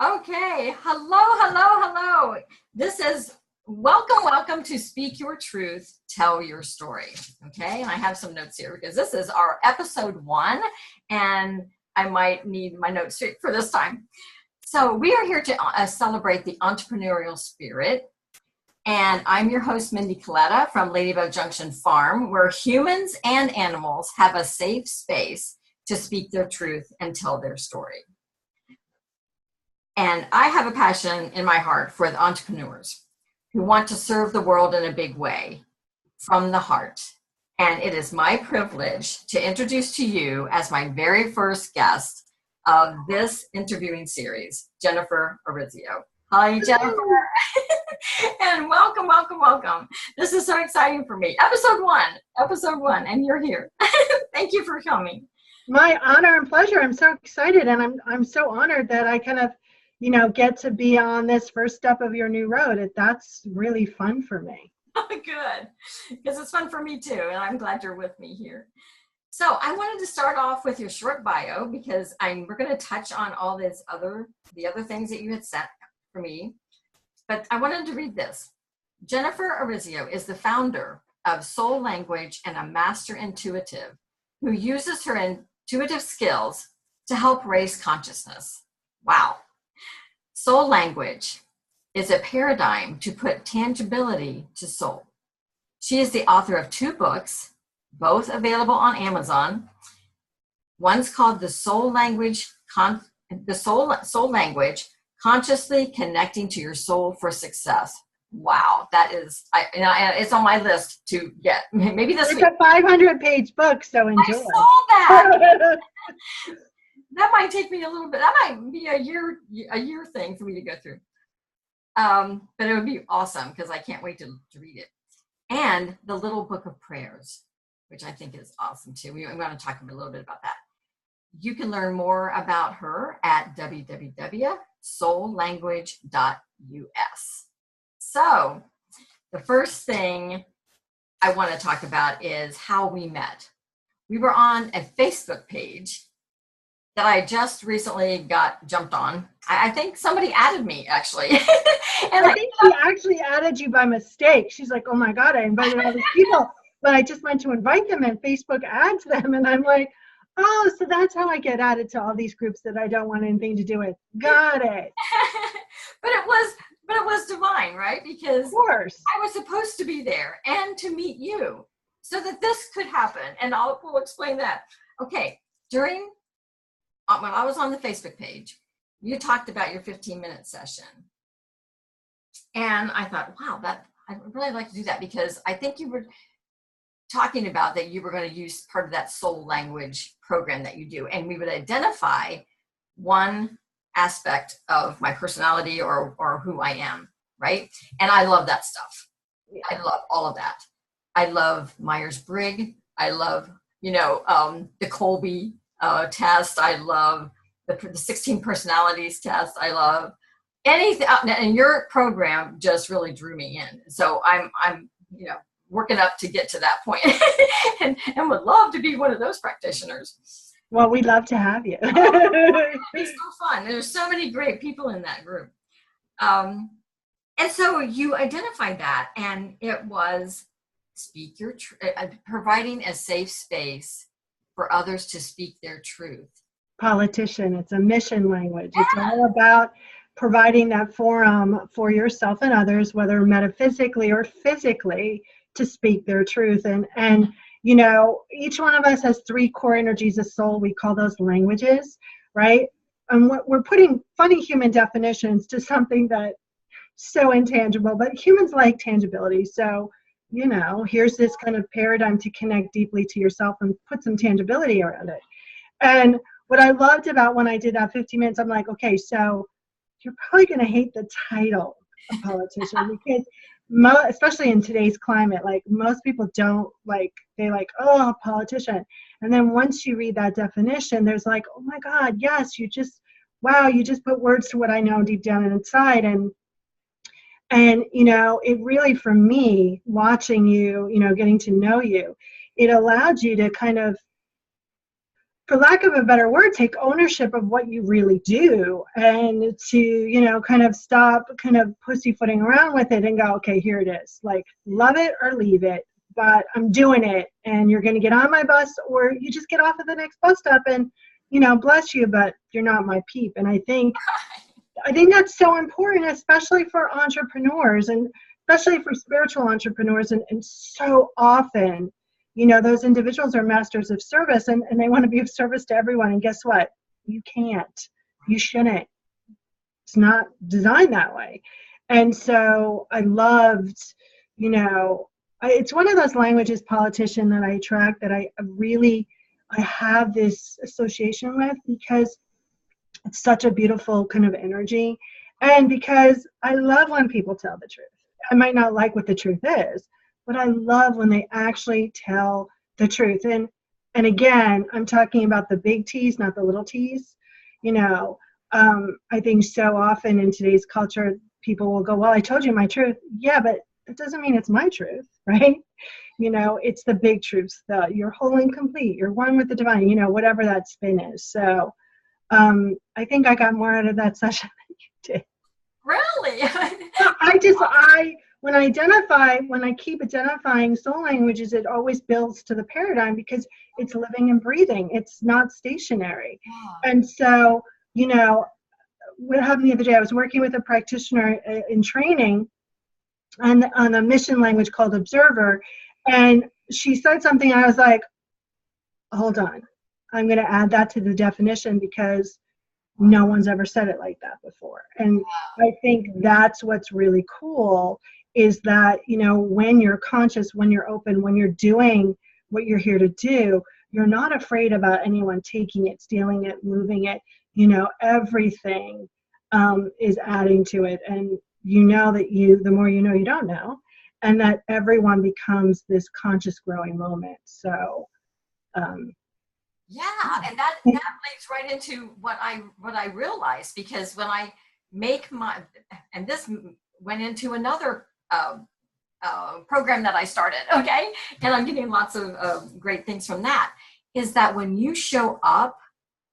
Okay, hello. This is welcome to Speak Your Truth, Tell Your Story. Okay, and I have some notes here because this is our episode 1, and I might need my notes for this time. So we are here to celebrate the entrepreneurial spirit, and I'm your host, Mindy Coletta from Ladybug Junction Farm, where humans and animals have a safe space to speak their truth and tell their story. And I have a passion in my heart for the entrepreneurs who want to serve the world in a big way from the heart. And it is my privilege to introduce to you as my very first guest of this interviewing series, Jennifer Urezzio. Hi, Jennifer. And welcome. This is so exciting for me. Episode one, and you're here. Thank you for coming. My honor and pleasure. I'm so excited, and I'm so honored that I kind of get to be on this first step of your new road. That's really fun for me. Good, because it's fun for me too, and I'm glad you're with me here. So I wanted to start off with your short bio because we're going to touch on all the other things that you had sent for me, but I wanted to read this. Jennifer Urezzio is the founder of Soul Language and a master intuitive who uses her intuitive skills to help raise consciousness. Wow. Soul language is a paradigm to put tangibility to soul. She is the author of 2 books, both available on Amazon. One's called The Soul Language, Soul Language, Consciously Connecting to Your Soul for Success. Wow, that is, it's on my list to get. Maybe this week. It's a 500-page book, so enjoy. I saw that. That might take me a little bit. That might be a year thing for me to go through. But it would be awesome because I can't wait to read it. And the Little Book of Prayers, which I think is awesome too. I'm going to talk a little bit about that. You can learn more about her at www.soullanguage.us. So the first thing I want to talk about is how we met. We were on a Facebook page that I just recently got jumped on. I think somebody added me, actually. And I think she actually added you by mistake. She's like, oh my God, I invited all these people, but I just went to invite them and Facebook adds them. And I'm like, oh, so that's how I get added to all these groups that I don't want anything to do with. Got it. But it was divine, right? Because of course I was supposed to be there and to meet you so that this could happen. And we'll explain that. Okay, when I was on the Facebook page, you talked about your 15-minute session. And I thought, wow, I'd really like to do that because I think you were talking about that you were going to use part of that soul language program that you do. And we would identify one aspect of my personality or who I am, right? And I love that stuff. I love all of that. I love Myers-Briggs. I love, the Colby test. I love the 16 personalities test. I love anything. And your program just really drew me in. So I'm working up to get to that point and would love to be one of those practitioners. Well, we'd love to have you. It's so fun. There's so many great people in that group. And so you identified that, and it was providing a safe space for others to speak their truth. Politician, it's a mission language. Yeah. It's all about providing that forum for yourself and others, whether metaphysically or physically, to speak their truth. And each one of us has 3 core energies of soul. We call those languages, right? And we're putting funny human definitions to something that's so intangible, but humans like tangibility. So here's this kind of paradigm to connect deeply to yourself and put some tangibility around it. And what I loved about when I did that 15 minutes, I'm like, okay, so you're probably going to hate the title of politician because especially in today's climate, like most people don't oh, politician. And then once you read that definition, there's like, oh my God, yes, you just put words to what I know deep down inside. And, it really, for me, watching you, getting to know you, it allowed you to kind of for lack of a better word, take ownership of what you really do, and to, kind of stop kind of pussyfooting around with it and go, okay, here it is. Like, love it or leave it, but I'm doing it, and you're going to get on my bus, or you just get off at the next bus stop, and, bless you, but you're not my peep. And I think that's so important, especially for entrepreneurs, and especially for spiritual entrepreneurs. And so often, those individuals are masters of service, and they want to be of service to everyone. And guess what? You can't. You shouldn't. It's not designed that way. And so I loved, it's one of those languages, politician, that I attract, that I have this association with, because it's such a beautiful kind of energy. And because I love when people tell the truth. I might not like what the truth is, but I love when they actually tell the truth. And again, I'm talking about the big T's, not the little T's. I think so often in today's culture, people will go, well, I told you my truth. Yeah, but it doesn't mean it's my truth, right? It's the big truths, you're whole and complete, you're one with the divine, whatever that spin is. So I think I got more out of that session than you did. Really? When I keep identifying soul languages, it always builds to the paradigm, because it's living and breathing. It's not stationary. Yeah. And so, what happened the other day, I was working with a practitioner in training on a mission language called Observer. And she said something, I was like, hold on. I'm going to add that to the definition, because no one's ever said it like that before. And I think that's what's really cool, is that, when you're conscious, when you're open, when you're doing what you're here to do, you're not afraid about anyone taking it, stealing it, moving it. Everything is adding to it. And that the more you know, you don't know, and that everyone becomes this conscious growing moment. So, yeah, and that leads right into what I realized, because when I make and this went into another program that I started, okay, and I'm getting lots of great things from that, is that when you show up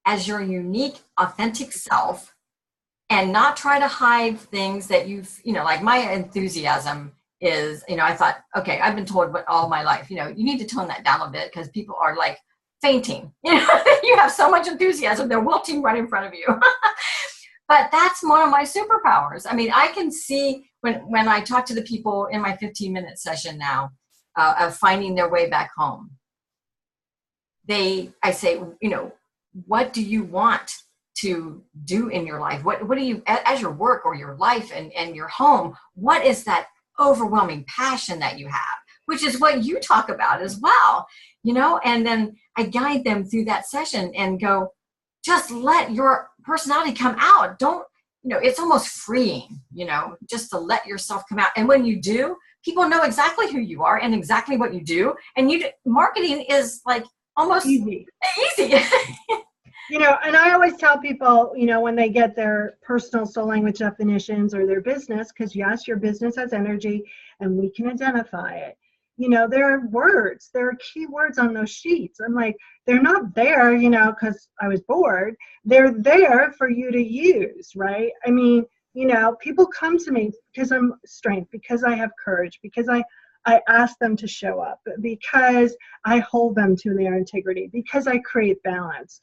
as your unique, authentic self, and not try to hide things that like my enthusiasm is, I thought, okay, I've been told all my life, you need to tone that down a bit, because people are like fainting. You have so much enthusiasm, they're wilting right in front of you. But that's one of my superpowers. I mean, I can see when I talk to the people in my 15-minute session now of finding their way back home, I say, what do you want to do in your life? What do you, as your work or your life and your home, what is that overwhelming passion that you have, which is what you talk about as well, and then I guide them through that session and go, just let your personality come out. Don't, it's almost freeing, just to let yourself come out. And when you do, people know exactly who you are and exactly what you do. And marketing is like almost easy. And I always tell people, when they get their personal soul language definitions or their business, because yes, your business has energy and we can identify it. There are words, there are key words on those sheets. I'm like, they're not there, because I was bored. They're there for you to use, right? I mean, people come to me because I'm strength, because I have courage, because I ask them to show up, because I hold them to their integrity, because I create balance,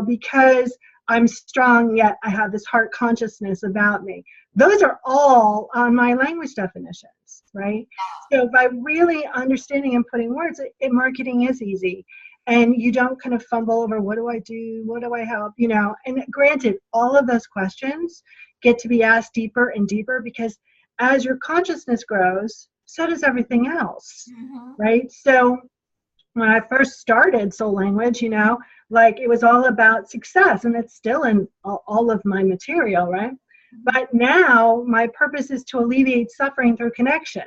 because I'm strong, yet I have this heart consciousness about me. Those are all on my language definitions, right? So by really understanding and putting words, marketing is easy. And you don't kind of fumble over, what do I do? What do I help? And granted, all of those questions get to be asked deeper and deeper, because as your consciousness grows, so does everything else, right? So when I first started Soul Language, it was all about success, and it's still in all of my material, right? But now my purpose is to alleviate suffering through connection.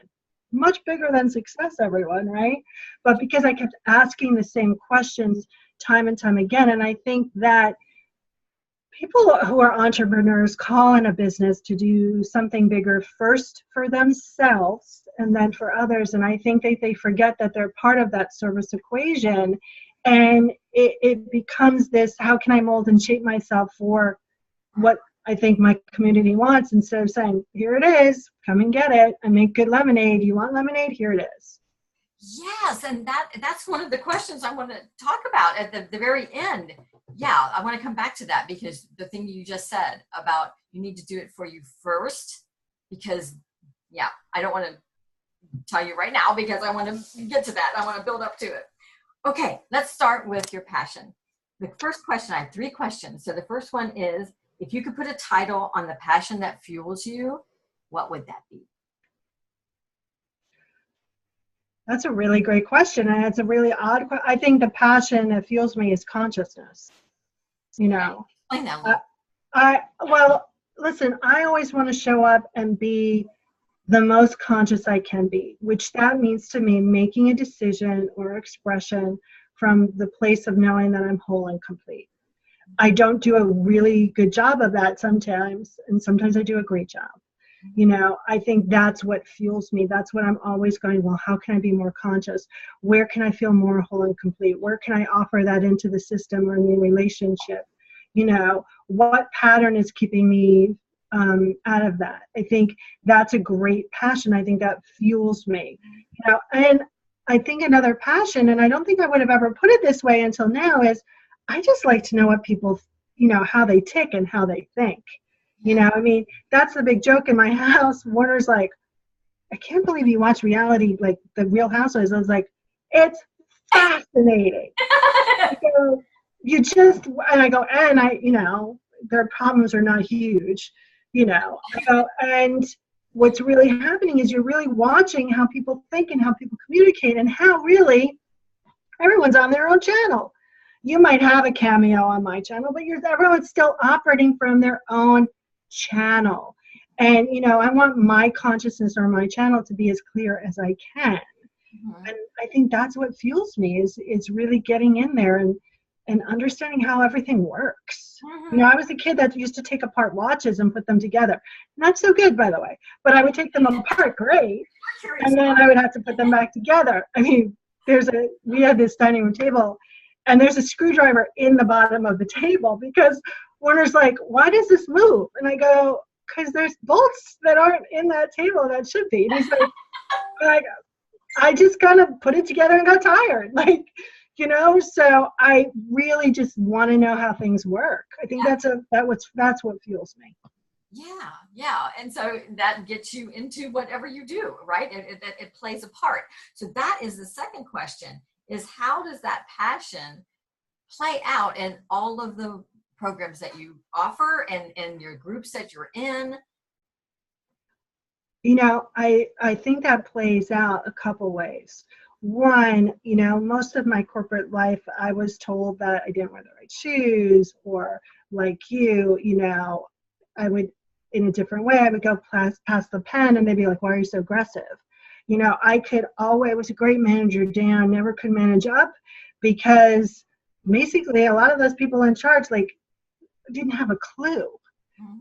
Much bigger than success, everyone, right? But because I kept asking the same questions time and time again, and I think that people who are entrepreneurs call in a business to do something bigger first for themselves and then for others. And I think they forget that they're part of that service equation, And it becomes this, how can I mold and shape myself for what I think my community wants, instead of saying, here it is, come and get it. I make good lemonade. You want lemonade? Here it is. Yes, and that's one of the questions I want to talk about at the very end. Yeah, I want to come back to that, because the thing you just said about you need to do it for you first, because yeah, I don't want to tell you right now because I want to get to that. I want to build up to it. Okay, let's start with your passion. The first question, I have 3 questions. So the first one is, if you could put a title on the passion that fuels you, what would that be? That's a really great question. And it's a really odd question. I think the passion that fuels me is consciousness. You know, Explain that a uh, little. well, listen, I always want to show up and be the most conscious I can be, which that means to me making a decision or expression from the place of knowing that I'm whole and complete. I don't do a really good job of that sometimes, and sometimes I do a great job. You know, I think that's what fuels me. That's what I'm always going, well, how can I be more conscious? Where can I feel more whole and complete? Where can I offer that into the system or in the relationship? You know, what pattern is keeping me out of that? I think that's a great passion. I think that fuels me. You know, and I think another passion, and I don't think I would have ever put it this way until now, is I just like to know what people, you know, how they tick and how they think. You know, I mean, that's the big joke in my house. Warner's like, I can't believe you watch reality, like the Real Housewives. I was like, it's fascinating. So you just, and I go, and I, you know, their problems are not huge, you know. I go, and what's really happening is you're really watching how people think and how people communicate and how really everyone's on their own channel. You might have a cameo on my channel, but everyone's still operating from their own channel. And you know, I want my consciousness or my channel to be as clear as I can. And I think that's what fuels me is really getting in there and understanding how everything works. You know, I was a kid that used to take apart watches and put them together. Not so good, by the way, but I would take them apart, great, and then I would have to put them back together. I mean, we had this dining room table, and there's a screwdriver in the bottom of the table because Warner's like, why does this move? And I go, because there's bolts that aren't in that table that should be. And he's like, I just kind of put it together and got tired. Like, you know, so I really just want to know how things work. I think that's what fuels me. Yeah. And so that gets you into whatever you do, right? It plays a part. So that is the second question, is how does that passion play out in all of the programs that you offer and your groups that you're in? You know, I think that plays out a couple ways. One, you know, most of my corporate life, I was told that I didn't wear the right shoes, or like you know, I would, in a different way, I would go pass the pen and they'd be like, why are you so aggressive? You know, I was a great manager down, never could manage up, because basically a lot of those people in charge, like, didn't have a clue,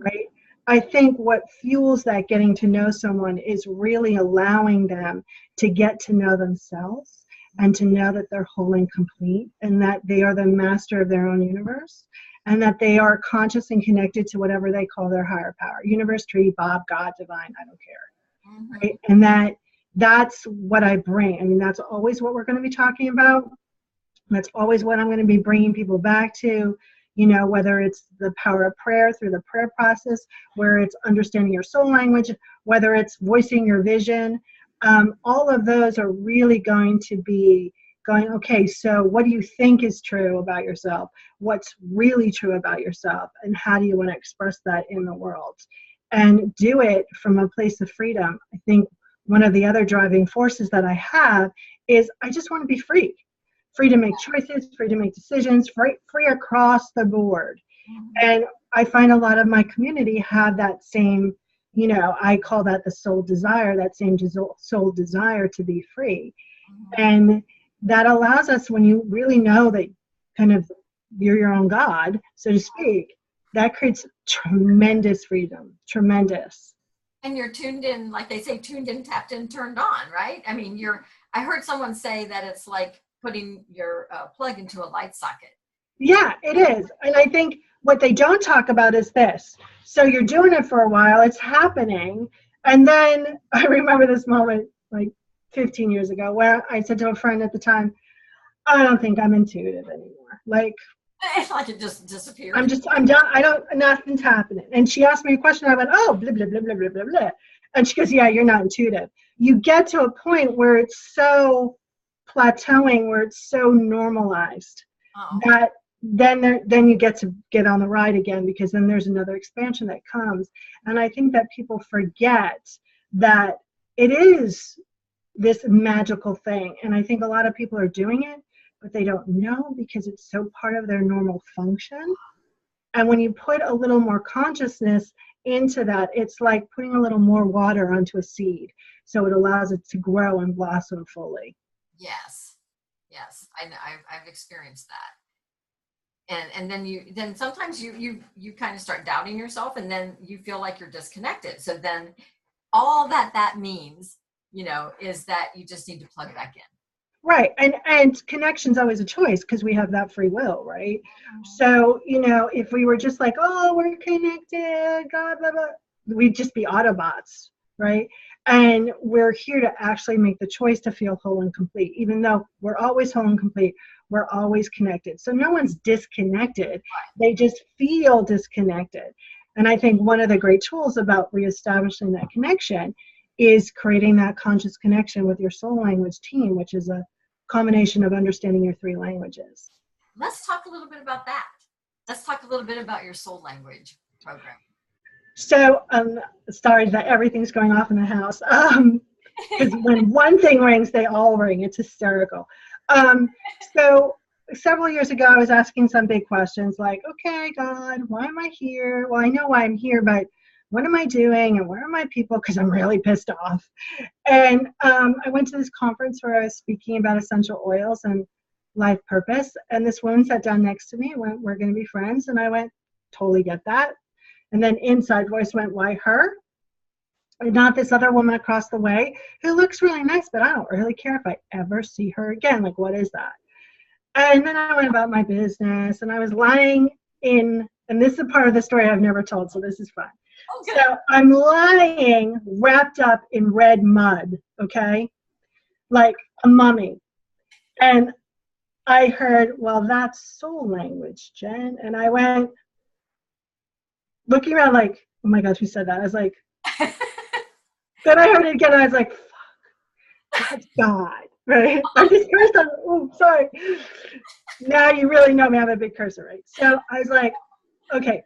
right? I think what fuels that getting to know someone is really allowing them to get to know themselves and to know that they're whole and complete and that they are the master of their own universe and that they are conscious and connected to whatever they call their higher power, universe, tree, Bob, God, divine, I don't care. Right? And that's what I bring. I mean, that's always what we're going to be talking about. That's always what I'm going to be bringing people back to. You know, whether it's the power of prayer through the prayer process, where it's understanding your soul language, whether it's voicing your vision, all of those are really going to be going, okay, so what do you think is true about yourself? What's really true about yourself? And how do you want to express that in the world? And do it from a place of freedom. I think one of the other driving forces that I have is I just want to be free. Free to make choices, free to make decisions, free across the board. And I find a lot of my community have that same, you know, I call that the soul desire, that same soul desire to be free. And that allows us, when you really know that kind of you're your own God, so to speak, that creates tremendous freedom, tremendous. And you're tuned in, like they say, tuned in, tapped in, turned on, right? I mean, I heard someone say that it's like putting your plug into a light socket. Yeah, it is. And I think what they don't talk about is this. So you're doing it for a while, it's happening. And then I remember this moment like 15 years ago where I said to a friend at the time, I don't think I'm intuitive anymore. Like, Like it just disappeared. I'm done. Nothing's happening. And she asked me a question. I went, oh, blah, blah, blah, blah, blah, blah, blah. And she goes, yeah, you're not intuitive. You get to a point where it's so plateauing, where it's so normalized that then you get to get on the ride again, because then there's another expansion that comes. And I think that people forget that it is this magical thing. And I think a lot of people are doing it, but they don't know because it's so part of their normal function. And when you put a little more consciousness into that, it's like putting a little more water onto a seed. So it allows it to grow and blossom fully. Yes. I've experienced that. And then sometimes you kind of start doubting yourself, and then you feel like you're disconnected. So then all that means, is that you just need to plug back in. Right. And connection's always a choice because we have that free will, right? So, if we were just like, oh, we're connected, God, blah, blah, we'd just be Autobots, right? And we're here to actually make the choice to feel whole and complete. Even though we're always whole and complete, we're always connected. So no one's disconnected. They just feel disconnected. And I think one of the great tools about reestablishing that connection is creating that conscious connection with your soul language team, which is a combination of understanding your 3 languages. Let's talk a little bit about that. Let's talk a little bit about your soul language program. So, sorry that everything's going off in the house. Because when one thing rings, they all ring. It's hysterical. So several years ago, I was asking some big questions like, okay, God, why am I here? Well, I know why I'm here, but what am I doing and where are my people? Because I'm really pissed off. And I went to this conference where I was speaking about essential oils and life purpose. And this woman sat down next to me and went, we're going to be friends. And I went, totally get that. And then inside voice went, why her? And not this other woman across the way who looks really nice, but I don't really care if I ever see her again. Like, what is that? And then I went about my business, and I was lying in, and this is a part of the story I've never told, so this is fun. Okay. So I'm lying wrapped up in red mud, okay? Like a mummy. And I heard, well, that's soul language, Jen. And I went, looking around like, oh my gosh, who said that? I was like, then I heard it again, and I was like, fuck, that's God, right? I just cursed on, oh, sorry. Now you really know me, I'm a big cursor, right? So I was like, okay,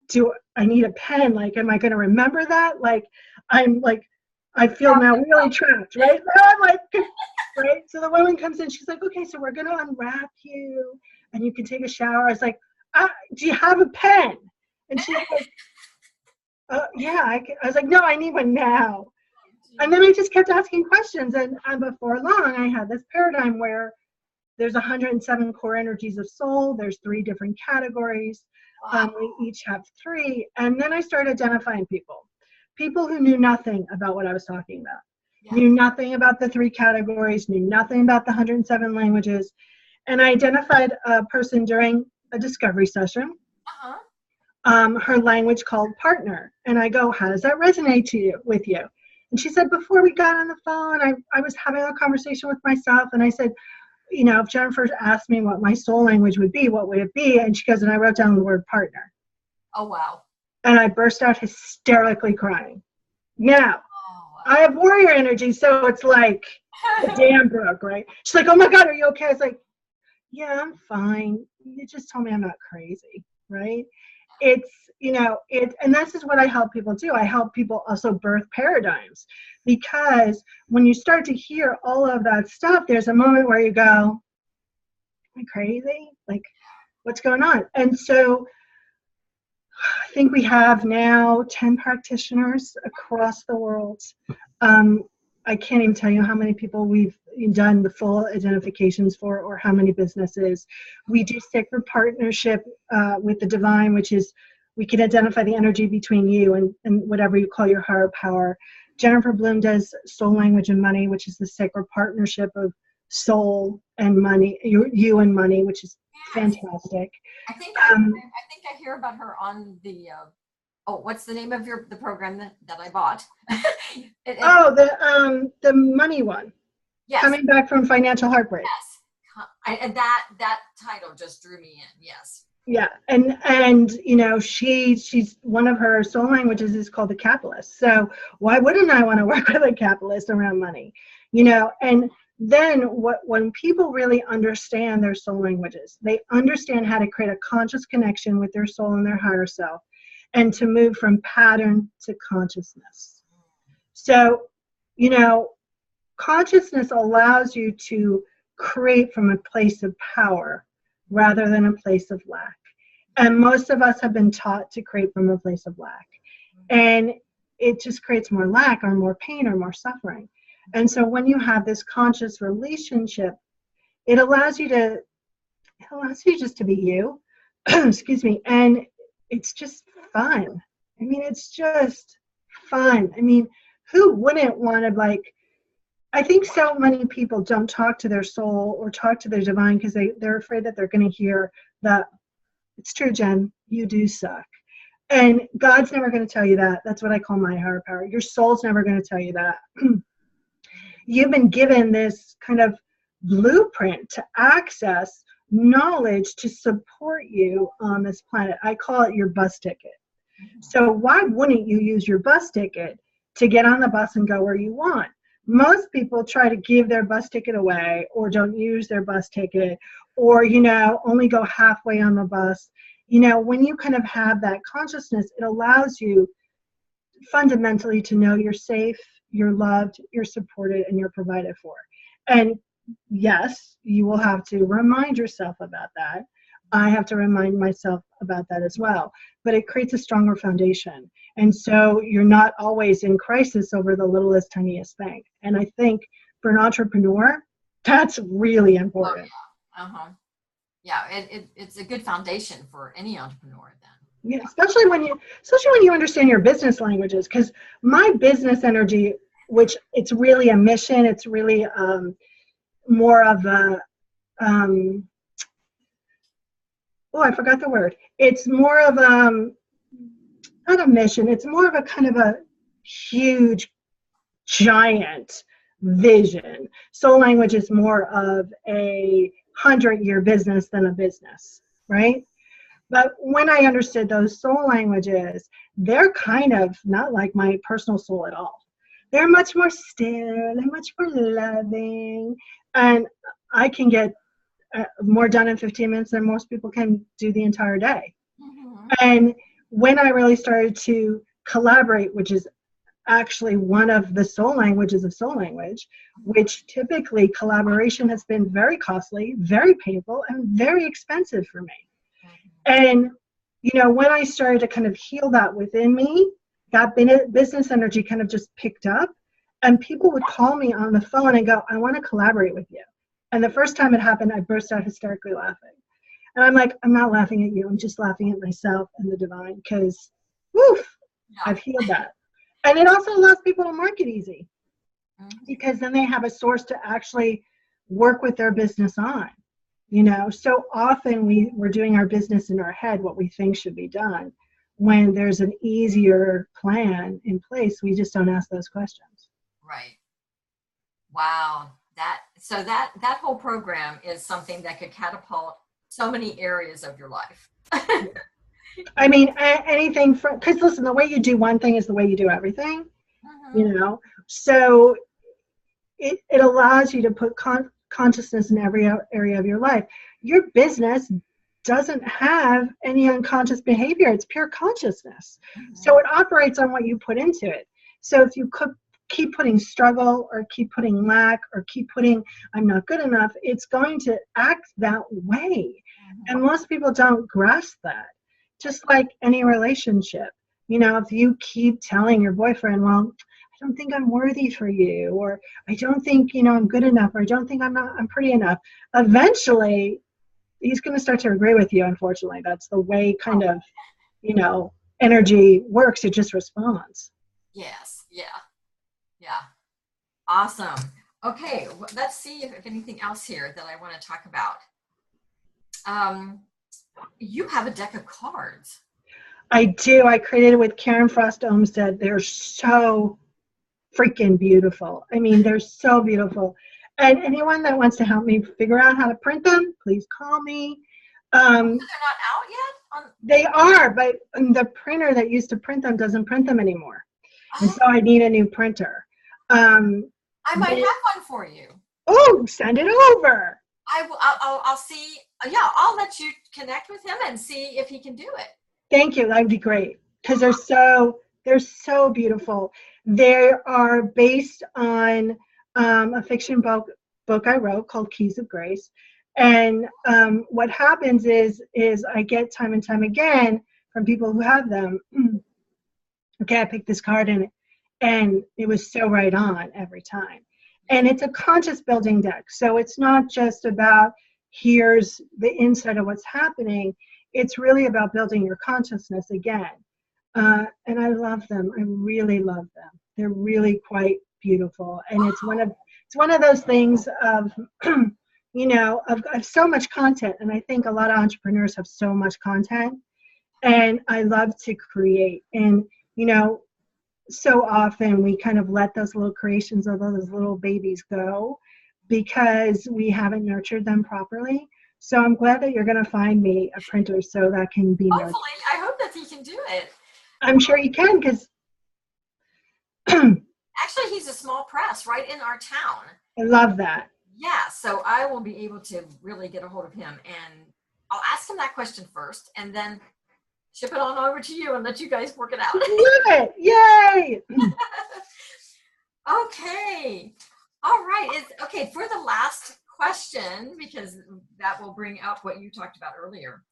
do I need a pen? Like, am I going to remember that? Like, I'm like, I feel now really trapped, right? Now I'm like, right? So the woman comes in, she's like, okay, so we're going to unwrap you, and you can take a shower. I was like, do you have a pen? And she's like, yeah, I was like, no, I need one now. And then I just kept asking questions. And before long, I had this paradigm where there's 107 core energies of soul. There's 3 different categories. We each have 3. And then I started identifying people who knew nothing about what I was talking about, knew nothing about the 3 categories, knew nothing about the 107 languages. And I identified a person during a discovery session. Her language called partner. And I go, how does that resonate with you? And she said, before we got on the phone, I was having a conversation with myself, and I said, if Jennifer asked me what my soul language would be, what would it be? And she goes, and I wrote down the word partner. Oh, wow. And I burst out hysterically crying. Now, I have warrior energy, so it's like the dam broke, right? She's like, oh my God, are you okay? I was like, yeah, I'm fine. You just told me I'm not crazy, right? It's, and this is what I help people do. I help people also birth paradigms, because when you start to hear all of that stuff, there's a moment where you go, am I crazy? Like, what's going on? And so I think we have now 10 practitioners across the world. I can't even tell you how many people we've done the full identifications for, or how many businesses. We do sacred partnership with the divine, which is we can identify the energy between you and whatever you call your higher power. Jennifer Bloom does soul language and money, which is the sacred partnership of soul and money, you and money, which is Yes. fantastic. I think I hear about her on the oh, what's the name of the program that I bought? Oh, the money one, Yes, coming back from financial heartbreak. yes. And that title just drew me in. Yes. Yeah, and you know, she's one of her soul languages is called the capitalist. So why wouldn't I want to work with a capitalist around money? You know, and then when people really understand their soul languages, they understand how to create a conscious connection with their soul and their higher self, and to move from pattern to consciousness. So, you know, consciousness allows you to create from a place of power rather than a place of lack. And most of us have been taught to create from a place of lack. And it just creates more lack or more pain or more suffering. And so when you have this conscious relationship, it allows you just to be you. Excuse me. And it's just fun. I mean, it's just fun. I mean, who wouldn't want to, like, I think so many people don't talk to their soul or talk to their divine because they're afraid that they're going to hear that, it's true, Jen, you do suck. And God's never going to tell you that. That's what I call my higher power. Your soul's never going to tell you that. You've been given this kind of blueprint to access knowledge to support you on this planet. I call it your bus ticket. So why wouldn't you use your bus ticket to get on the bus and go where you want? Most people try to give their bus ticket away or don't use their bus ticket or, you know, only go halfway on the bus. You know, when you kind of have that consciousness, it allows you fundamentally to know you're safe, you're loved, you're supported, and you're provided for. And yes, you will have to remind yourself about that. I have to remind myself about that as well. But it creates a stronger foundation. And so you're not always in crisis over the littlest, tiniest thing. And I think for an entrepreneur, that's really important. Oh, yeah. Yeah, it's a good foundation for any entrepreneur then. Yeah, especially when you understand your business languages, because my business energy, which it's really a mission, it's really more of a I forgot the word. It's more of not a mission. It's more of a kind of a huge, giant vision. Soul language is more of a 100-year business than a business, right? But when I understood those soul languages, they're kind of not like my personal soul at all. They're much more still, they're much more loving, and I can get more done in 15 minutes than most people can do the entire day. Mm-hmm. And when I really started to collaborate, which is actually one of the soul languages of soul language, which typically collaboration has been very costly, very painful, and very expensive for me. And, you know, when I started to kind of heal that within me, that business energy kind of just picked up, and people would call me on the phone and go, I want to collaborate with you. And the first time it happened, I burst out hysterically laughing. And I'm like, I'm not laughing at you. I'm just laughing at myself and the divine because, woof, I've healed that. And it also allows people to market easy because then they have a source to actually work with their business on. You know, so often we're doing our business in our head, what we think should be done. When there's an easier plan in place, we just don't ask those questions. Right. Wow. That whole program is something that could catapult so many areas of your life. I mean, anything from, because listen, the way you do one thing is the way you do everything, you know, so it allows you to put consciousness in every area of your life. Your business doesn't have any unconscious behavior. It's pure consciousness. So it operates on what you put into it. So if you keep putting struggle or keep putting lack or keep putting I'm not good enough, it's going to act that way. And most people don't grasp that. Just like any relationship, you know, if you keep telling your boyfriend, well, I don't think I'm worthy for you, or I don't think, you know, I'm good enough, or I don't think I'm pretty enough, eventually he's going to start to agree with you. Unfortunately, that's the way kind of, you know, energy works. It just responds. Yes. Yeah. Awesome. Okay, let's see if anything else here that I want to talk about. You have a deck of cards. I do. I created it with Karen Frost Olmsted. They're so freaking beautiful. I mean, they're so beautiful. And anyone that wants to help me figure out how to print them, please call me. They're not out yet? They are, but the printer that used to print them doesn't print them anymore. And so I need a new printer. I might have one for you. Oh, send it over. I'll see. Yeah, I'll let you connect with him and see if he can do it. Thank you. That'd be great because they're so beautiful. They are based on a fiction book I wrote called Keys of Grace. And what happens is I get time and time again from people who have them. Okay, I picked this card and it was so right on every time. And it's a conscious building deck. So it's not just about here's the inside of what's happening. It's really about building your consciousness again. And I love them. I really love them. They're really quite beautiful. And it's one of those things of, of so much content. And I think a lot of entrepreneurs have so much content. And I love to create. And, so often we kind of let those little creations of those little babies go because we haven't nurtured them properly. So I'm glad that you're going to find me a printer so that can be nurtured. Hopefully, I hope that he can do it. I'm sure you can because actually he's a small press right in our town. I love that. Yeah, so I will be able to really get a hold of him, and I'll ask him that question first and then ship it on over to you and let you guys work it out. Love it. Yay. Okay. All right. Okay, for the last question, because that will bring up what you talked about earlier.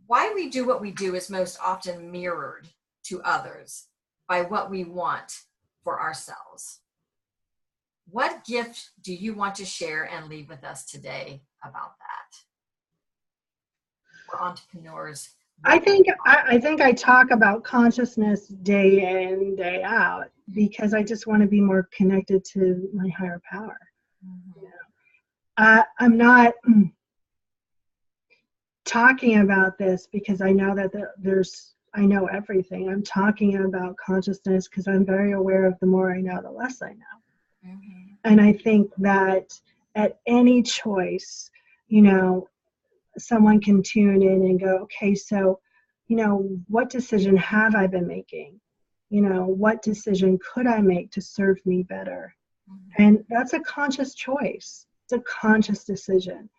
Why we do what we do is most often mirrored to others by what we want for ourselves. What gift do you want to share and leave with us today about that? For entrepreneurs. I think I talk about consciousness day in, day out because I just want to be more connected to my higher power. Mm-hmm. I'm not talking about this because I know that I know everything. I'm talking about consciousness because I'm very aware of the more I know, the less I know. Mm-hmm. And I think that at any choice, someone can tune in and go, okay, so, what decision have I been making? What decision could I make to serve me better? Mm-hmm. And that's a conscious choice. It's a conscious decision.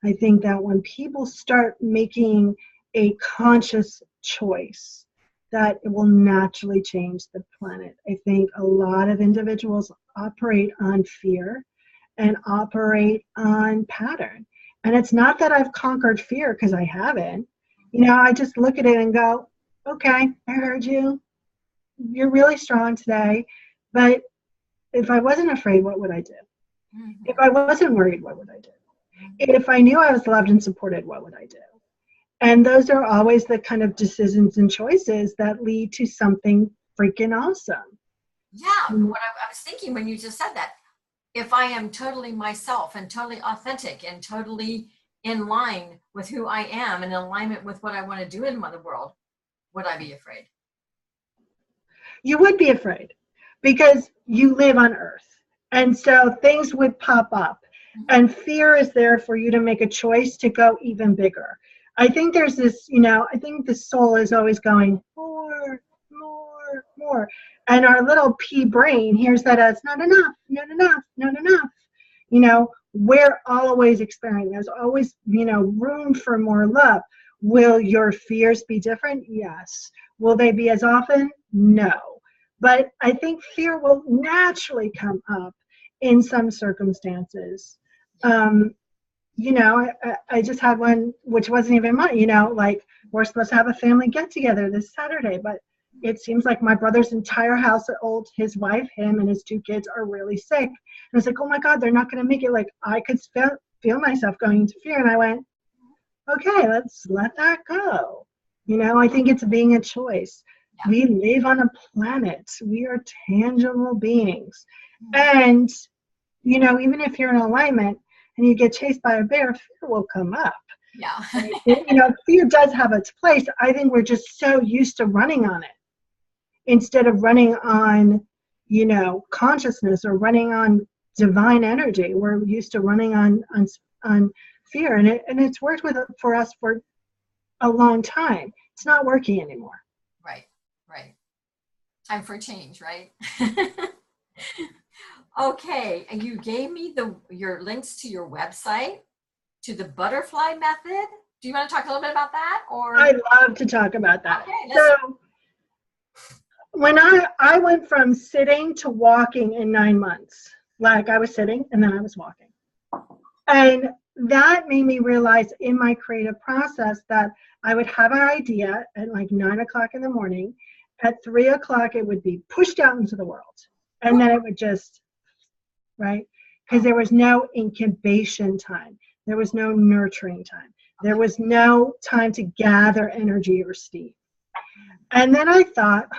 I think that when people start making a conscious choice, that it will naturally change the planet. I think a lot of individuals operate on fear and operate on pattern. And it's not that I've conquered fear because I haven't. I just look at it and go, okay, I heard you. You're really strong today. But if I wasn't afraid, what would I do? Mm-hmm. If I wasn't worried, what would I do? If I knew I was loved and supported, what would I do? And those are always the kind of decisions and choices that lead to something freaking awesome. Yeah, what I was thinking when you just said that, if I am totally myself and totally authentic and totally in line with who I am and in alignment with what I want to do in the world, would I be afraid? You would be afraid because you live on Earth. And so things would pop up. Mm-hmm. And fear is there for you to make a choice to go even bigger. I think there's this, I think the soul is always going, more, more, more. And our little pea brain hears that as not enough, not enough, not enough. We're always experiencing. There's always, room for more love. Will your fears be different? Yes. Will they be as often? No. But I think fear will naturally come up in some circumstances. I just had one, which wasn't even mine, like we're supposed to have a family get together this Saturday, but it seems like my brother's entire household, his wife, him, and his 2 kids are really sick. And I was like, oh my God, they're not going to make it. Like I could feel myself going into fear. And I went, okay, let's let that go. I think it's being a choice. Yeah. We live on a planet. We are tangible beings. And, you know, even if you're in alignment and you get chased by a bear, fear will come up. Yeah. Right? You know, fear does have its place. I think we're just so used to running on it instead of running on, you know, consciousness or running on divine energy. We're used to running on fear, and it's worked for us for a long time. It's not working anymore. Right. Right. Time for change, right? Okay, and you gave me your links to your website, to the butterfly method. Do you want to talk a little bit about that, or? I'd love to talk about that. Okay, so when I went from sitting to walking in 9 months, like I was sitting and then I was walking. And that made me realize in my creative process that I would have an idea at like 9 o'clock in the morning. At 3 o'clock, it would be pushed out into the world. And then it would just, right? Because there was no incubation time. There was no nurturing time. There was no time to gather energy or steam. And then I thought,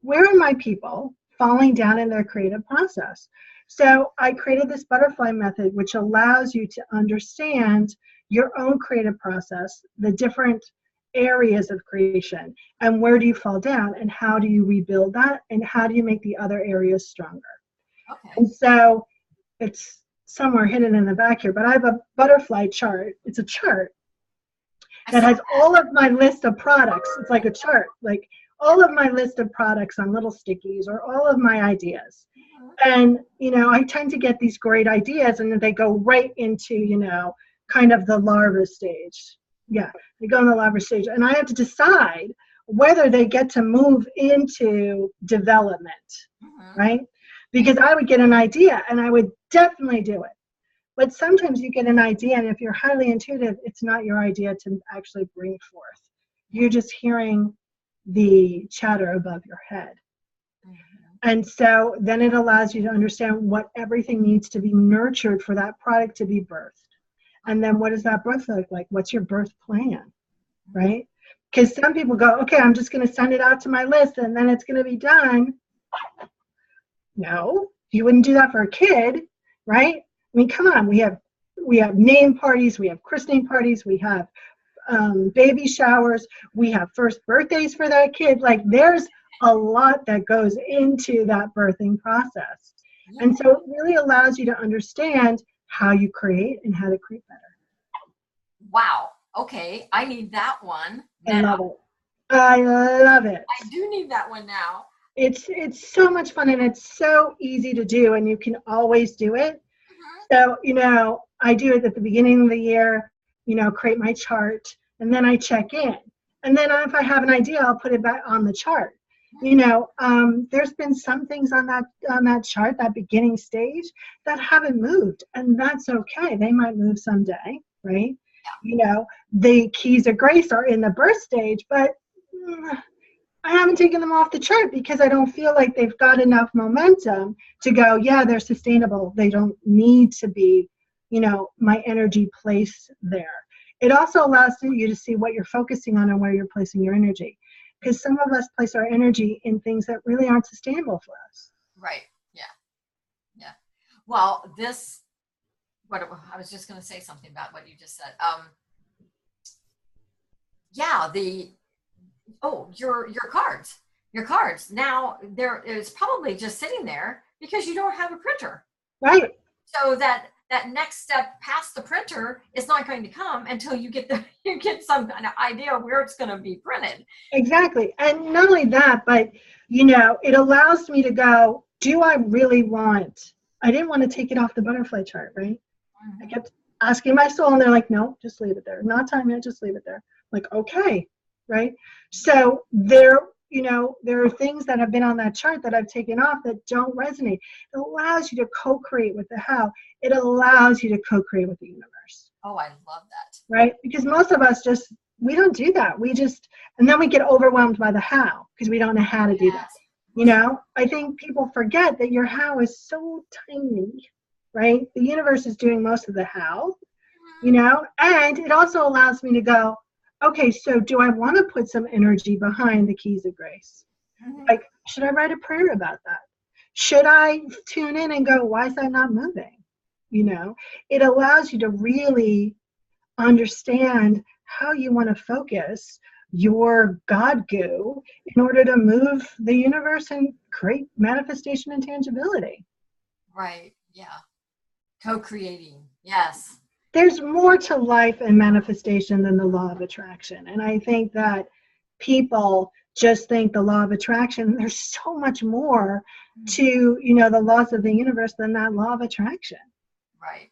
where are my people falling down in their creative process? So I created this butterfly method, which allows you to understand your own creative process, the different areas of creation, and where do you fall down, and how do you rebuild that, and how do you make the other areas stronger. Okay. And so it's somewhere hidden in the back here, but I have a butterfly chart. It's a chart that has all of my list of products. It's like a chart, like all of my list of products on little stickies, or all of my ideas. And, you know, I tend to get these great ideas and then they go right into, you know, kind of the larva stage. Yeah, they go in the larva stage. And I have to decide whether they get to move into development, right? Because I would get an idea and I would definitely do it. But sometimes you get an idea, and if you're highly intuitive, it's not your idea to actually bring forth. You're just hearing the chatter above your head. And so then it allows you to understand what everything needs to be nurtured for that product to be birthed. And then what does that birth look like? What's your birth plan, right? Because some people go, okay, I'm just going to send it out to my list and then it's going to be done. No, you wouldn't do that for a kid, right? I mean, come on, we have name parties, we have christening parties, we have baby showers, we have first birthdays for that kid. Like, there's a lot that goes into that birthing process. And so it really allows you to understand how you create and how to create better. Wow. Okay. I need that one now. I love it. I love it. I do need that one now. It's so much fun, and it's so easy to do, and you can always do it. So, you know, I do it at the beginning of the year, you know, create my chart, and then I check in. And then if I have an idea, I'll put it back on the chart. You know, there's been some things on that chart, that beginning stage, that haven't moved, and that's okay. They might move someday, right? You know, the keys of grace are in the birth stage, but I haven't taken them off the chart because I don't feel like they've got enough momentum to go, yeah, they're sustainable. They don't need to be, you know, my energy placed there. It also allows you to see what you're focusing on and where you're placing your energy. Because some of us place our energy in things that really aren't sustainable for us. Right. Yeah. Yeah. Well, I was just going to say something about what you just said. Yeah. Your cards. Now there is probably just sitting there because you don't have a printer. Right. So that next step past the printer is not going to come until you get some kind of idea of where it's going to be printed. Exactly. And not only that, but, you know, it allows me to go, do I really want, I didn't want to take it off the butterfly chart, right? I kept asking my soul, and they're like, no, just leave it there. Not time yet, just leave it there. I'm like, okay, right? So there are things that have been on that chart that I've taken off that don't resonate. It allows you to co-create with the how. It allows you to co-create with the universe. Oh, I love that. Right? Because most of us we don't do that. And then we get overwhelmed by the how because we don't know how to do that. You know, I think people forget that your how is so tiny, right? The universe is doing most of the how, you know, and it also allows me to go, okay, so do I want to put some energy behind the keys of grace? Like, should I write a prayer about that? Should I tune in and go, why is that not moving? You know, it allows you to really understand how you want to focus your God goo in order to move the universe and create manifestation and tangibility. Right. Yeah. Co-creating. Yes. There's more to life and manifestation than the law of attraction. And I think that people just think the law of attraction, there's so much more to, you know, the laws of the universe than that law of attraction. Right.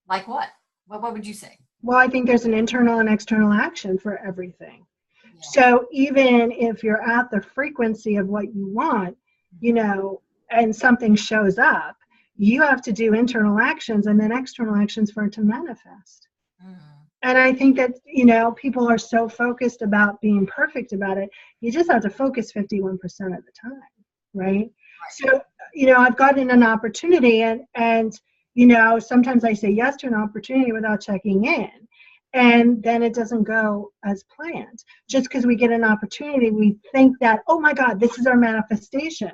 Like what? What would you say? Well, I think there's an internal and external action for everything. Yeah. So even if you're at the frequency of what you want, you know, and something shows up, you have to do internal actions and then external actions for it to manifest. Mm. And I think that, you know, people are so focused about being perfect about it. You just have to focus 51% of the time, right? So, you know, I've gotten an opportunity and, you know, sometimes I say yes to an opportunity without checking in. And then it doesn't go as planned. Just because we get an opportunity, we think that, oh my God, this is our manifestation.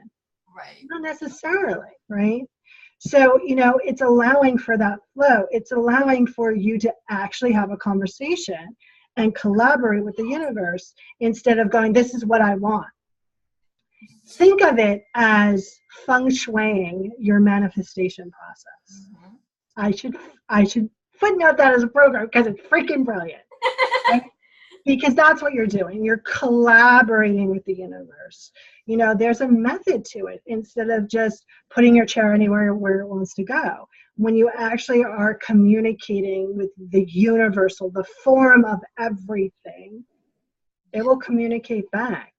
Right. Not necessarily, right? So, you know, it's allowing for that flow. It's allowing for you to actually have a conversation and collaborate with the universe instead of going, this is what I want. Think of it as feng shuiing your manifestation process. Mm-hmm. I should footnote that as a program because it's freaking brilliant. Right? Because that's what you're doing. You're collaborating with the universe. You know, there's a method to it instead of just putting your chair anywhere where it wants to go. When you actually are communicating with the universal, the form of everything, it will communicate back.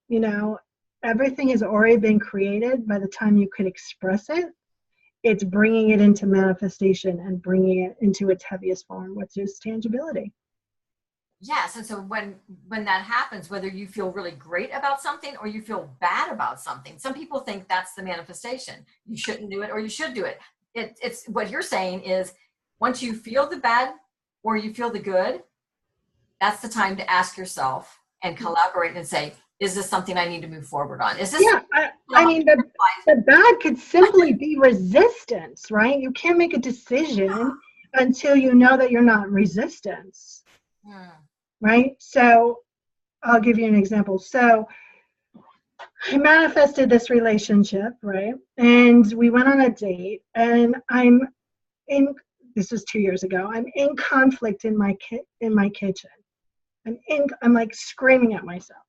You know, everything has already been created by the time you could express it. It's bringing it into manifestation and bringing it into its heaviest form, which is tangibility. Yes, and so when that happens, whether you feel really great about something or you feel bad about something, some people think that's the manifestation. You shouldn't do it or you should do it. It's what you're saying is once you feel the bad or you feel the good, that's the time to ask yourself and collaborate and say, is this something I need to move forward on? Is this? Yeah, I mean, the bad could simply be resistance, right? You can't make a decision until you know that you're not in resistance. Right? So I'll give you an example. So I manifested this relationship, right? And we went on a date and this was 2 years ago. I'm in conflict in my kitchen. I'm like screaming at myself.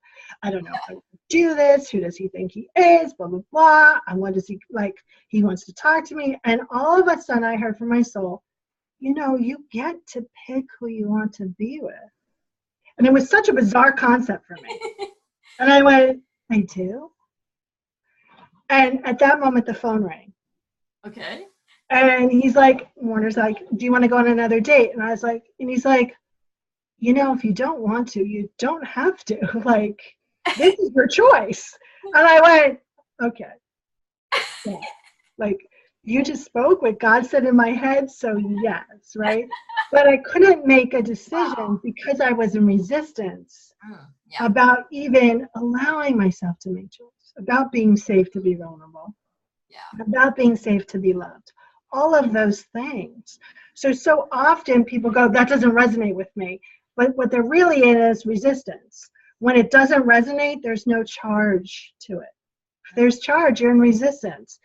I don't know if I want to do this. Who does he think he is? Blah, blah, blah. And what does he like? He wants to talk to me. And all of a sudden I heard from my soul, you know, you get to pick who you want to be with. And it was such a bizarre concept for me. And I went, I do? And at that moment, the phone rang. Okay. And he's like, Warner's like, do you want to go on another date? And I was like, and he's like, you know, if you don't want to, you don't have to. Like, this is your choice. And I went, okay. Yeah. Like, you just spoke what God said in my head, so yes, right? But I couldn't make a decision because I was in resistance about even allowing myself to make choice, about being safe to be vulnerable, about being safe to be loved, all of those things. So often people go, that doesn't resonate with me. But what there really is resistance. When it doesn't resonate, there's no charge to it. If there's charge, you're in resistance.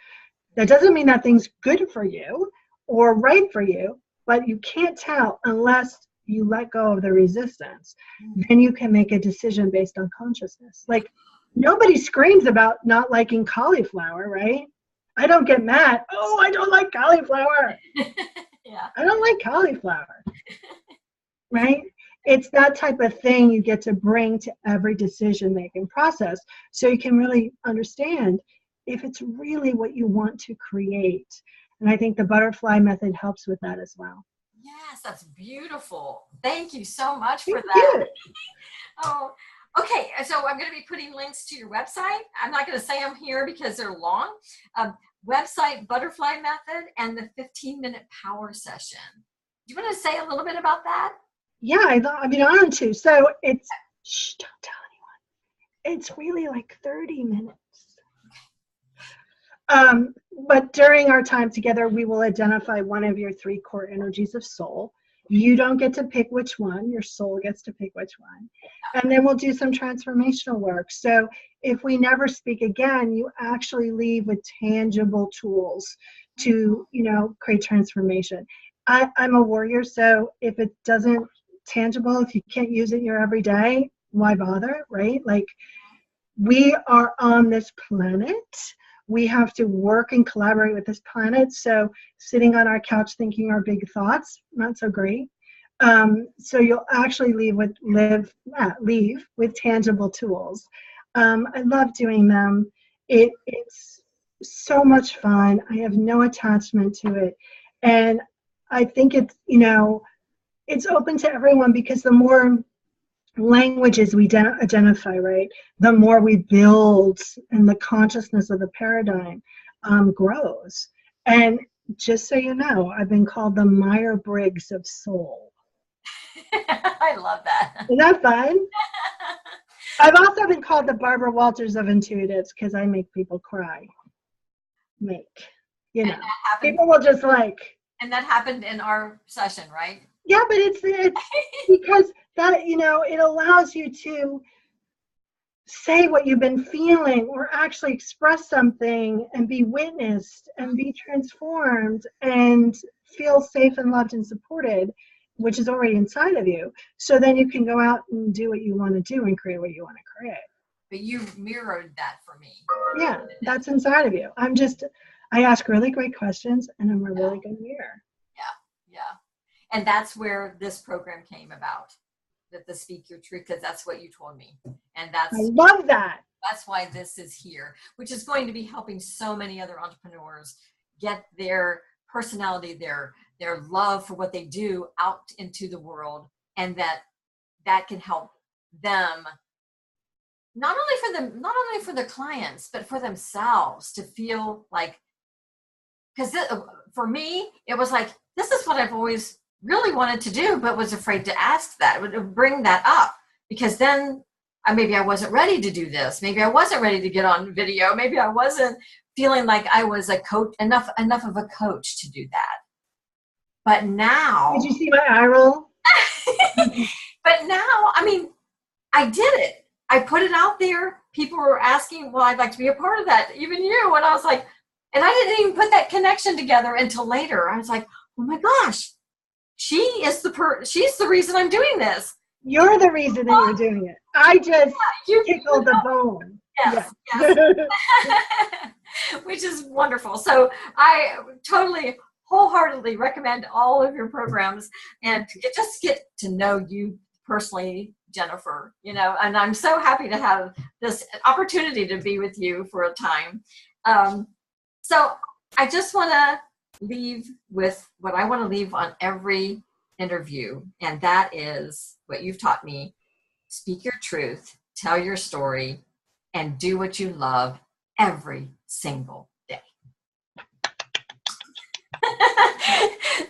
That doesn't mean that thing's good for you or right for you, but you can't tell unless you let go of the resistance. Then you can make a decision based on consciousness. Like, nobody screams about not liking cauliflower, right? I don't get mad. Oh, I don't like cauliflower. I don't like cauliflower. Right? It's that type of thing you get to bring to every decision-making process so you can really understand if it's really what you want to create. And I think the butterfly method helps with that as well. Yes, that's beautiful. Thank you so much for that. Oh, okay. So I'm going to be putting links to your website. I'm not going to say them here because they're long. Website, butterfly method, and the 15-minute power session. Do you want to say a little bit about that? Yeah, I'd be honored to. So it's, don't tell anyone. It's really like 30 minutes. But during our time together, we will identify one of your 3 core energies of soul. You don't get to pick which one, your soul gets to pick which one. And then we'll do some transformational work. So if we never speak again, you actually leave with tangible tools to, create transformation. I'm a warrior, so if it doesn't tangible, if you can't use it in your everyday, why bother, right? Like, we are on this planet. We have to work and collaborate with this planet. So sitting on our couch thinking our big thoughts, not so great. So you'll actually leave with tangible tools. I love doing them. It's so much fun. I have no attachment to it. And I think it's open to everyone, because the more languages we identify, right, the more we build, and the consciousness of the paradigm grows. And just so you know, I've been called the Myers-Briggs of soul. I love that. Isn't that fun? I've also been called the Barbara Walters of intuitives, because I make people cry. People will just and that happened in our session, right? Yeah, but it's because that, it allows you to say what you've been feeling, or actually express something and be witnessed and be transformed and feel safe and loved and supported, which is already inside of you. So then you can go out and do what you want to do and create what you want to create. But you mirrored that for me. Yeah, that's inside of you. I ask really great questions, and I'm a really good mirror. Yeah. And that's where this program came about, that the Speak Your Truth, because that's what you told me. And I love that. That's why this is here, which is going to be helping so many other entrepreneurs get their personality, their love for what they do out into the world, and that can help them not only for their clients, but for themselves, to feel like, because for me, it was like, this is what I've always really wanted to do, but was afraid to ask that, would bring that up, because then maybe I wasn't ready to do this. Maybe I wasn't ready to get on video. Maybe I wasn't feeling like I was a coach, enough of a coach to do that. But now, did you see my eye roll? But now, I did it. I put it out there. People were asking, well, I'd like to be a part of that. Even you. And I was like, and I didn't even put that connection together until later. I was like, oh my gosh, she's the reason I'm doing this. You're the reason that you're doing it. I just tickled the bone. Yes. Which is wonderful. So I totally, wholeheartedly recommend all of your programs, and just get to know you personally, Jennifer, and I'm so happy to have this opportunity to be with you for a time. So I just want to leave with what I want to leave on every interview, and that is what you've taught me: speak your truth, tell your story, and do what you love every single day.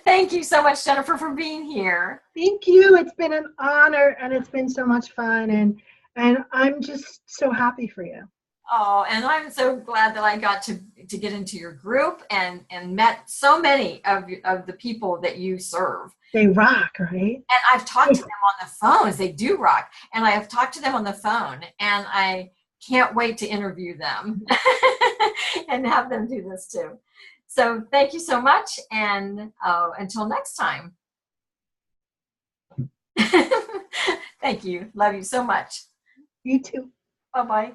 Thank you so much, Jennifer, for being here. Thank you. It's been an honor, and it's been so much fun, and I'm just so happy for you. Oh, and I'm so glad that I got to get into your group and met so many of the people that you serve. They rock, right? And I've talked to them on the phones. They do rock. And I have talked to them on the phone, and I can't wait to interview them and have them do this too. So thank you so much. And until next time. Thank you. Love you so much. You too. Bye-bye.